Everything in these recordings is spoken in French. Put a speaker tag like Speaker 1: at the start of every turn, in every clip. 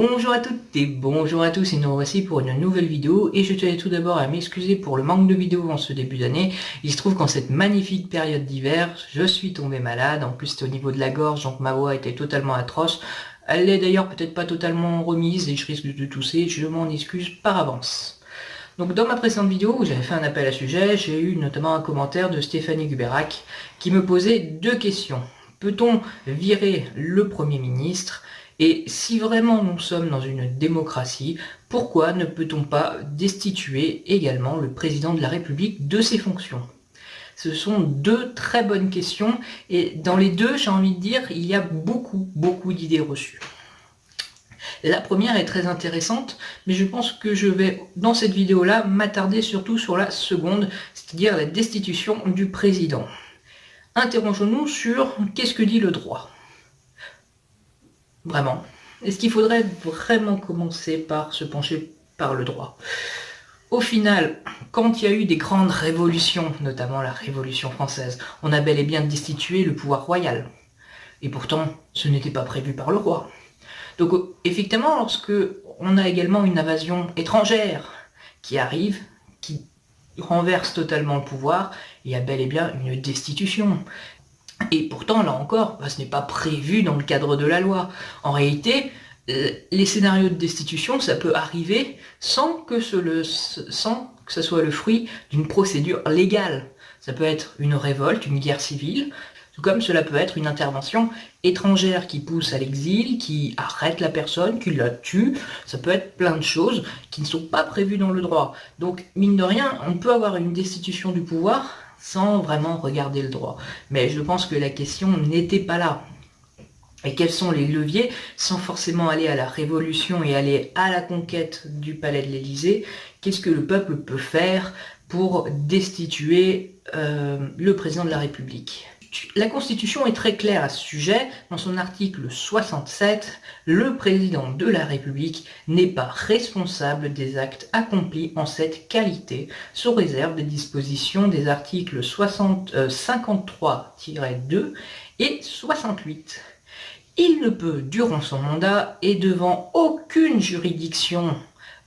Speaker 1: Bonjour à toutes et bonjour à tous et nous voici pour une nouvelle vidéo et je tenais tout d'abord à m'excuser pour le manque de vidéos en ce début d'année. Il se trouve qu'en cette magnifique période d'hiver, je suis tombé malade, en plus c'était au niveau de la gorge donc ma voix était totalement atroce. Elle est d'ailleurs peut-être pas totalement remise et je risque de tousser, je m'en excuse par avance. Donc dans ma précédente vidéo où j'avais fait un appel à sujet, j'ai eu notamment un commentaire de Stéphanie Guberac qui me posait deux questions. Peut-on virer le Premier ministre ? Et si vraiment nous sommes dans une démocratie, pourquoi ne peut-on pas destituer également le président de la République de ses fonctions ? Ce sont deux très bonnes questions et dans les deux, j'ai envie de dire, il y a beaucoup d'idées reçues. La première est très intéressante, mais je pense que je vais, dans cette vidéo-là, m'attarder surtout sur la seconde, c'est-à-dire la destitution du président. Interrogeons-nous sur qu'est-ce que dit le droit ? Vraiment. Est-ce qu'il faudrait vraiment commencer par se pencher par le droit ? Au final, quand il y a eu des grandes révolutions, notamment la Révolution française, on a bel et bien destitué le pouvoir royal. Et pourtant, ce n'était pas prévu par le roi. Donc effectivement, lorsque on a également une invasion étrangère qui arrive, qui renverse totalement le pouvoir, il y a bel et bien une destitution. Et pourtant, là encore, ce n'est pas prévu dans le cadre de la loi. En réalité, les scénarios de destitution, ça peut arriver sans que ce soit le fruit d'une procédure légale. Ça peut être une révolte, une guerre civile, tout comme cela peut être une intervention étrangère qui pousse à l'exil, qui arrête la personne, qui la tue. Ça peut être plein de choses qui ne sont pas prévues dans le droit. Donc, mine de rien, on peut avoir une destitution du pouvoir sans vraiment regarder le droit. Mais je pense que la question n'était pas là. Et quels sont les leviers, sans forcément aller à la révolution et aller à la conquête du palais de l'Élysée, qu'est-ce que le peuple peut faire pour destituer le président de la République ? La Constitution est très claire à ce sujet. Dans son article 67, le président de la République n'est pas responsable des actes accomplis en cette qualité, sous réserve des dispositions des articles 53-2 et 68. Il ne peut, durant son mandat et devant aucune juridiction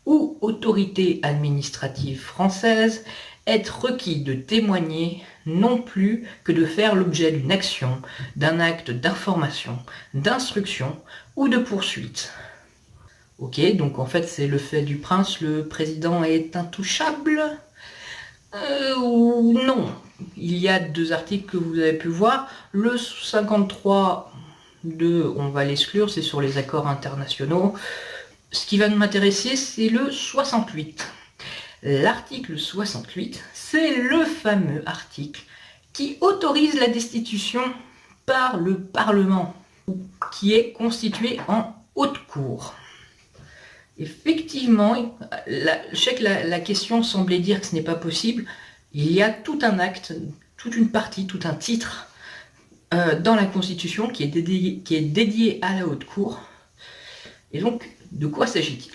Speaker 1: ou autorité administrative française, être requis de témoigner non plus que de faire l'objet d'une action, d'un acte d'information, d'instruction ou de poursuite. Ok, donc en fait c'est le fait du prince, le président est intouchable ? Ou non. Il y a deux articles que vous avez pu voir. Le 53.2, on va l'exclure, c'est sur les accords internationaux. Ce qui va m'intéresser, c'est le 68. L'article 68, c'est le fameux article qui autorise la destitution par le Parlement, qui est constitué en haute cour. Effectivement, je sais que la question semblait dire que ce n'est pas possible. Il y a tout un acte, toute une partie, tout un titre dans la Constitution qui est dédié à la haute cour. Et donc, de quoi s'agit-il ?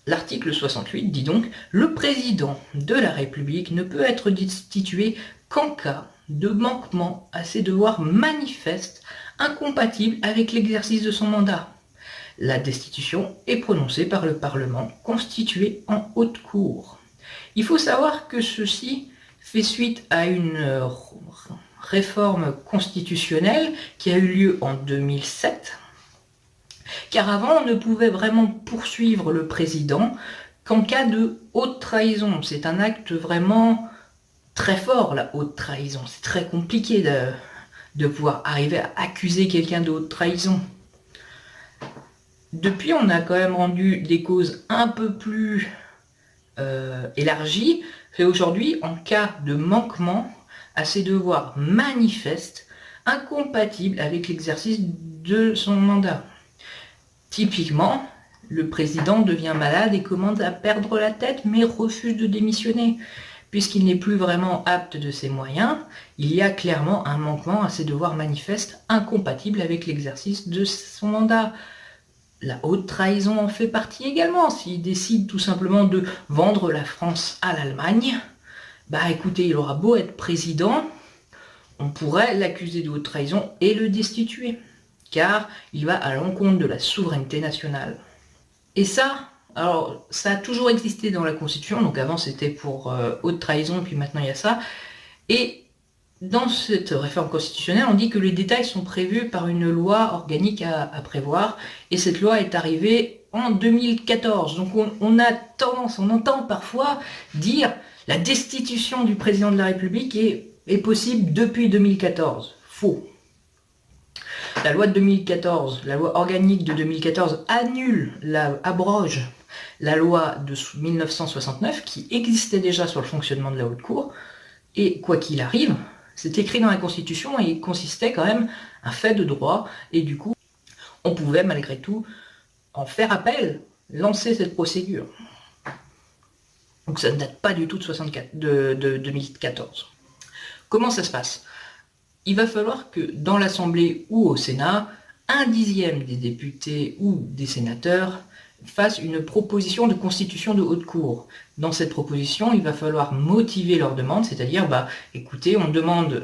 Speaker 1: L'article 68 dit donc « Le président de la République ne peut être destitué qu'en cas de manquement à ses devoirs manifestes incompatibles avec l'exercice de son mandat. La destitution est prononcée par le Parlement constitué en haute cour. » Il faut savoir que ceci fait suite à une réforme constitutionnelle qui a eu lieu en 2007. Car avant, on ne pouvait vraiment poursuivre le président qu'en cas de haute trahison. C'est un acte vraiment très fort, la haute trahison. C'est très compliqué de pouvoir arriver à accuser quelqu'un de haute trahison. Depuis, on a quand même rendu des causes un peu plus élargies. Et aujourd'hui, en cas de manquement à ses devoirs manifestes, incompatibles avec l'exercice de son mandat. Typiquement, le président devient malade et commence à perdre la tête, mais refuse de démissionner. Puisqu'il n'est plus vraiment apte de ses moyens, il y a clairement un manquement à ses devoirs manifestes incompatibles avec l'exercice de son mandat. La haute trahison en fait partie également. S'il décide tout simplement de vendre la France à l'Allemagne, écoutez, il aura beau être président, on pourrait l'accuser de haute trahison et le destituer. car il va à l'encontre de la souveraineté nationale. Et ça, alors ça a toujours existé dans la Constitution, donc avant c'était pour haute trahison, puis maintenant il y a ça, et dans cette réforme constitutionnelle, on dit que les détails sont prévus par une loi organique à prévoir, et cette loi est arrivée en 2014. Donc on entend parfois dire la destitution du président de la République est possible depuis 2014. Faux. La loi de 2014, la loi organique de 2014 abroge la loi de 1969 qui existait déjà sur le fonctionnement de la Haute Cour, et quoi qu'il arrive, c'est écrit dans la Constitution et il consistait quand même un fait de droit, et du coup, on pouvait malgré tout en faire appel, lancer cette procédure. Donc ça ne date pas du tout de 2014. Comment ça se passe? Il va falloir que dans l'Assemblée ou au Sénat, 1/10 des députés ou des sénateurs fassent une proposition de constitution de haute cour. Dans cette proposition, il va falloir motiver leur demande, c'est-à-dire, écoutez, on demande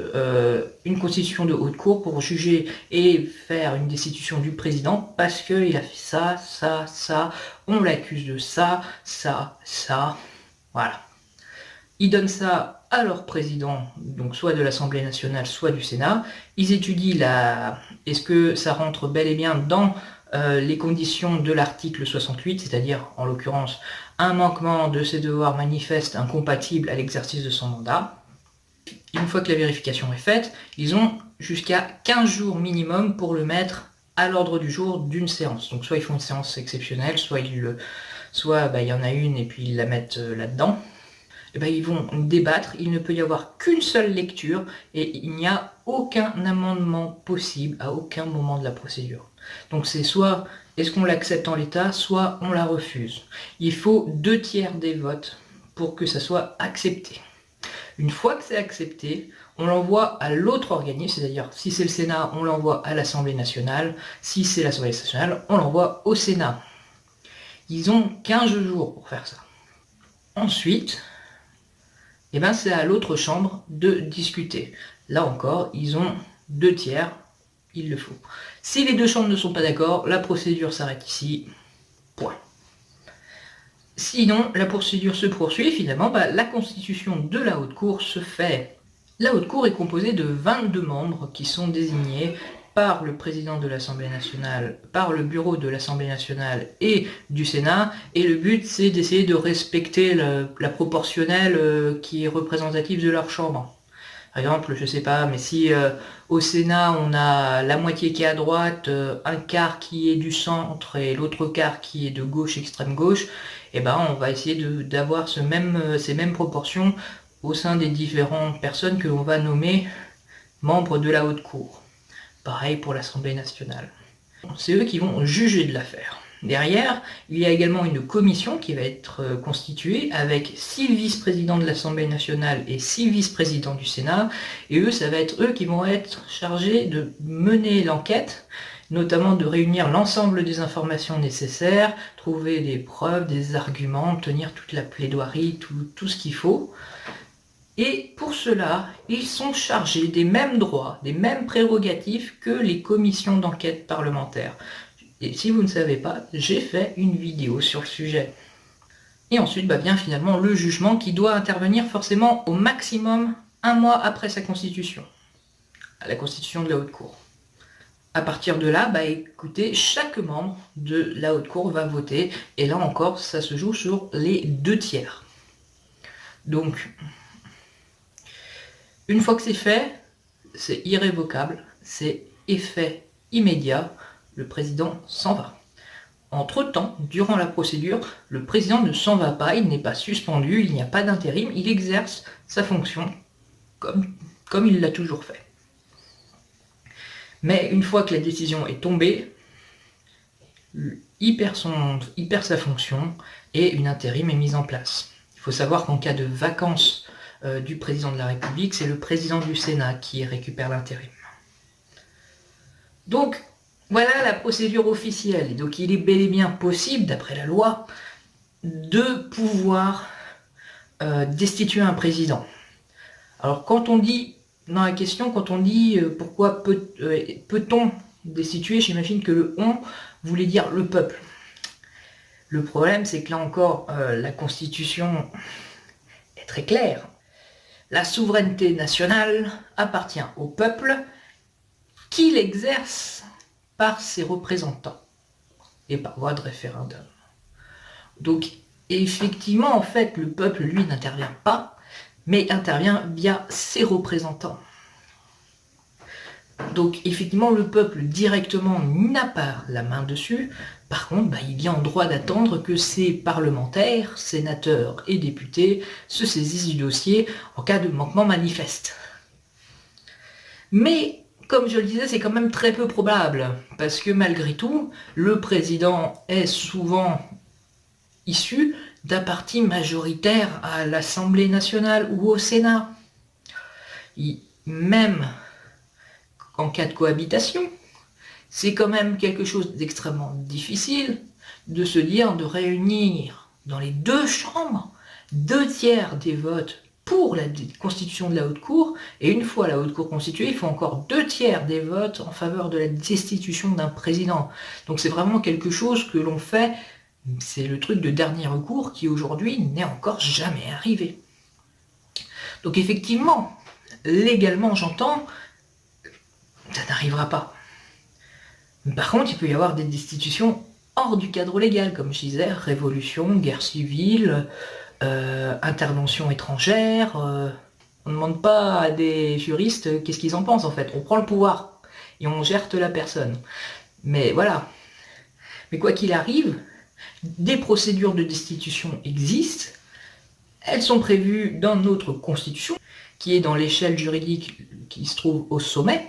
Speaker 1: une constitution de haute cour pour juger et faire une destitution du président parce qu'il a fait ça, ça, ça, on l'accuse de ça, ça, ça, voilà. Ils donnent ça à leur président, donc soit de l'Assemblée nationale, soit du Sénat. Ils étudient est-ce que ça rentre bel et bien dans les conditions de l'article 68, c'est-à-dire, en l'occurrence, un manquement de ses devoirs manifestes incompatibles à l'exercice de son mandat. Une fois que la vérification est faite, ils ont jusqu'à 15 jours minimum pour le mettre à l'ordre du jour d'une séance. Donc soit ils font une séance exceptionnelle, soit il y en a une et puis ils la mettent là-dedans. Ils vont débattre, il ne peut y avoir qu'une seule lecture et il n'y a aucun amendement possible à aucun moment de la procédure. Donc c'est soit est-ce qu'on l'accepte en l'état, soit on la refuse. Il faut 2/3 des votes pour que ça soit accepté. Une fois que c'est accepté, on l'envoie à l'autre organisme, c'est-à-dire si c'est le Sénat, on l'envoie à l'Assemblée nationale, si c'est l'Assemblée nationale, on l'envoie au Sénat. Ils ont 15 jours pour faire ça. Ensuite, c'est à l'autre chambre de discuter. Là encore, ils ont 2/3, il le faut. Si les deux chambres ne sont pas d'accord, la procédure s'arrête ici, point. Sinon, la procédure se poursuit, et finalement, la constitution de la Haute Cour se fait. La Haute Cour est composée de 22 membres qui sont désignés par le président de l'Assemblée nationale, par le bureau de l'Assemblée nationale et du Sénat, et le but c'est d'essayer de respecter la proportionnelle qui est représentative de leur chambre. Par exemple, je sais pas, mais si au Sénat on a la moitié qui est à droite, un quart qui est du centre et l'autre quart qui est de gauche, extrême gauche, on va essayer d'avoir ces mêmes proportions au sein des différentes personnes que l'on va nommer membres de la Haute Cour. Pareil pour l'Assemblée nationale. C'est eux qui vont juger de l'affaire. Derrière, il y a également une commission qui va être constituée avec 6 vice-présidents de l'Assemblée nationale et 6 vice-présidents du Sénat. Et eux, ça va être eux qui vont être chargés de mener l'enquête, notamment de réunir l'ensemble des informations nécessaires, trouver des preuves, des arguments, tenir toute la plaidoirie, tout ce qu'il faut. Et pour cela, ils sont chargés des mêmes droits, des mêmes prérogatives que les commissions d'enquête parlementaires. Et si vous ne savez pas, j'ai fait une vidéo sur le sujet. Et ensuite vient finalement le jugement qui doit intervenir forcément au maximum 1 mois après sa constitution, à la constitution de la Haute Cour. À partir de là, écoutez, chaque membre de la Haute Cour va voter, et là encore, ça se joue sur les 2/3. Donc, une fois que c'est fait, c'est irrévocable, c'est effet immédiat, le président s'en va. Entre-temps, durant la procédure, le président ne s'en va pas, il n'est pas suspendu, il n'y a pas d'intérim, il exerce sa fonction comme il l'a toujours fait. Mais une fois que la décision est tombée, il perd sa fonction et une intérim est mise en place. Il faut savoir qu'en cas de vacance du président de la République, c'est le président du Sénat qui récupère l'intérim. Donc, voilà la procédure officielle. Et donc, il est bel et bien possible, d'après la loi, de pouvoir destituer un président. Alors, quand on dit, dans la question, pourquoi peut-on destituer, j'imagine que le « on » voulait dire le peuple. Le problème, c'est que là encore, la Constitution est très claire. La souveraineté nationale appartient au peuple qui l'exerce par ses représentants et par voie de référendum. Donc, effectivement, en fait, le peuple, lui, n'intervient pas, mais intervient via ses représentants. Donc, effectivement, le peuple, directement, n'a pas la main dessus. Par contre, il est en droit d'attendre que ses parlementaires, sénateurs et députés se saisissent du dossier en cas de manquement manifeste. Mais, comme je le disais, c'est quand même très peu probable, parce que malgré tout, le président est souvent issu d'un parti majoritaire à l'Assemblée nationale ou au Sénat. Même en cas de cohabitation, c'est quand même quelque chose d'extrêmement difficile de se dire de réunir dans les deux chambres 2/3 des votes pour la constitution de la haute cour, et une fois la haute cour constituée, il faut encore 2/3 des votes en faveur de la destitution d'un président. Donc c'est vraiment quelque chose que l'on fait, c'est le truc de dernier recours qui aujourd'hui n'est encore jamais arrivé. Donc effectivement, légalement j'entends, ça n'arrivera pas. Par contre, il peut y avoir des destitutions hors du cadre légal, comme je disais, révolution, guerre civile, intervention étrangère. On ne demande pas à des juristes qu'est-ce qu'ils en pensent en fait. On prend le pouvoir et on gère la personne. Mais voilà. Mais quoi qu'il arrive, des procédures de destitution existent. Elles sont prévues dans notre constitution, qui est dans l'échelle juridique qui se trouve au sommet.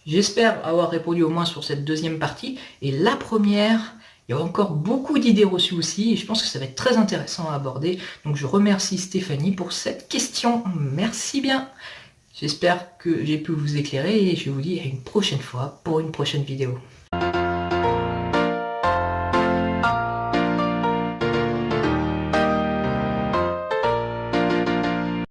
Speaker 1: J'espère avoir répondu au moins sur cette deuxième partie. Et la première, il y a encore beaucoup d'idées reçues aussi, et je pense que ça va être très intéressant à aborder. Donc je remercie Stéphanie pour cette question. Merci bien. J'espère que j'ai pu vous éclairer, et je vous dis à une prochaine fois pour une prochaine vidéo.